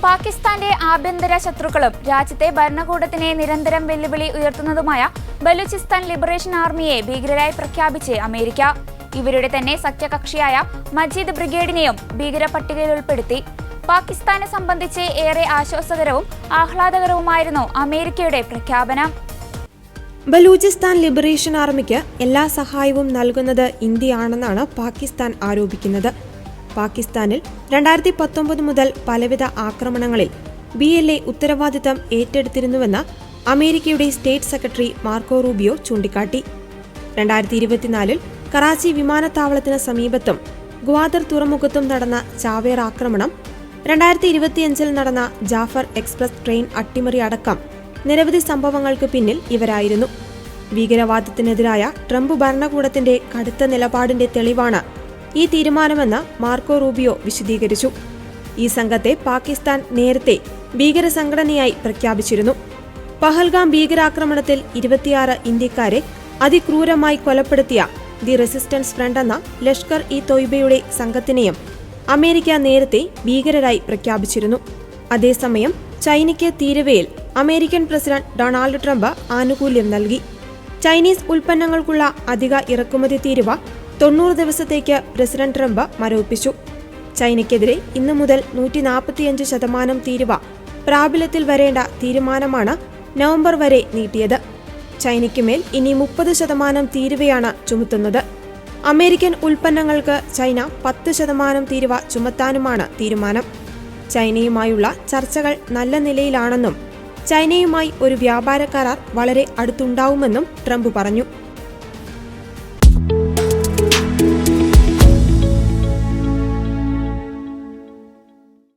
പാകിസ്ഥാന്റെ ആഭ്യന്തര ശത്രുക്കളും രാജ്യത്തെ ഭരണകൂടത്തിനെ നിരന്തരം വെല്ലുവിളി ഉയർത്തുന്നതുമായ ബലൂചിസ്ഥാൻ ലിബറേഷൻ ആർമിയെ ഭീകരരായി പ്രഖ്യാപിച്ച് അമേരിക്ക. ഇവരുടെ തന്നെ സഖ്യകക്ഷിയായ മജീദ് ബ്രിഗേഡിനെയും ഭീകര പട്ടികയിൽ ഉൾപ്പെടുത്തി. പാകിസ്ഥാനെ സംബന്ധിച്ച് ഏറെ ആശ്വാസകരവും ആഹ്ലാദകരവുമായിരുന്നു അമേരിക്കയുടെ പ്രഖ്യാപനം. ബലൂചിസ്ഥാൻ ലിബറേഷൻ ആർമിക്ക് എല്ലാ സഹായവും നൽകുന്നത് ഇന്ത്യയാണെന്നാണ് പാകിസ്ഥാൻ ആരോപിക്കുന്നത്. പാകിസ്ഥാനിൽ 2019 മുതൽ പലവിധ ആക്രമണങ്ങളിൽ BLA ഉത്തരവാദിത്തം ഏറ്റെടുത്തിരുന്നുവെന്ന് അമേരിക്കയുടെ സ്റ്റേറ്റ് സെക്രട്ടറി മാർക്കോ റൂബിയോ ചൂണ്ടിക്കാട്ടി. 2024 കറാച്ചി വിമാനത്താവളത്തിന് സമീപത്തും ഗ്വാദർ തുറമുഖത്തും നടന്ന ചാവേർ ആക്രമണം, 2025 നടന്ന ജാഫർ എക്സ്പ്രസ് ട്രെയിൻ അട്ടിമറി അടക്കം നിരവധി സംഭവങ്ങൾക്ക് പിന്നിൽ ഇവരായിരുന്നു. ഭീകരവാദത്തിനെതിരായ ട്രംപ് ഭരണകൂടത്തിന്റെ കടുത്ത നിലപാടിന്റെ തെളിവാണ് ഈ തീരുമാനമെന്ന് മാർക്കോ റൂബിയോ വിശദീകരിച്ചു. ഈ സംഘത്തെ പാകിസ്ഥാൻ നേരത്തെ ഭീകര സംഘടനയായി പ്രഖ്യാപിച്ചിരുന്നു. പഹൽഗാം ഭീകരാക്രമണത്തിൽ 26 ഇന്ത്യക്കാരെ അതിക്രൂരമായി കൊലപ്പെടുത്തിയ ദി റെസിസ്റ്റൻസ് ഫ്രണ്ട് എന്ന ലഷ്കർ ഇ തോയ്ബയുടെ സംഘത്തിനെയും അമേരിക്ക നേരത്തെ ഭീകരരായി പ്രഖ്യാപിച്ചിരുന്നു. അതേസമയം ചൈനയ്ക്ക് തീരുവയിൽ അമേരിക്കൻ പ്രസിഡന്റ് ഡൊണാൾഡ് ട്രംപ് ആനുകൂല്യം നൽകി. ചൈനീസ് ഉൽപ്പന്നങ്ങൾക്കുള്ള അധിക ഇറക്കുമതി തീരുവ 90 ദിവസത്തേക്ക് പ്രസിഡന്റ് ട്രംപ് മരവിപ്പിച്ചു. ചൈനയ്ക്കെതിരെ ഇന്നു മുതൽ 145% തീരുവ പ്രാബല്യത്തിൽ വരേണ്ട തീരുമാനമാണ് നവംബർ വരെ നീട്ടിയത്. ചൈനയ്ക്കുമേൽ ഇനി 30% തീരുവയാണ് ചുമത്തുന്നത്. അമേരിക്കൻ ഉൽപ്പന്നങ്ങൾക്ക് ചൈന 10% തീരുവ ചുമത്താനുമാണ് തീരുമാനം. ചൈനയുമായുള്ള ചർച്ചകൾ നല്ല നിലയിലാണെന്നും ചൈനയുമായി ഒരു വ്യാപാര കരാർ വളരെ അടുത്തുണ്ടാവുമെന്നും ട്രംപ് പറഞ്ഞു.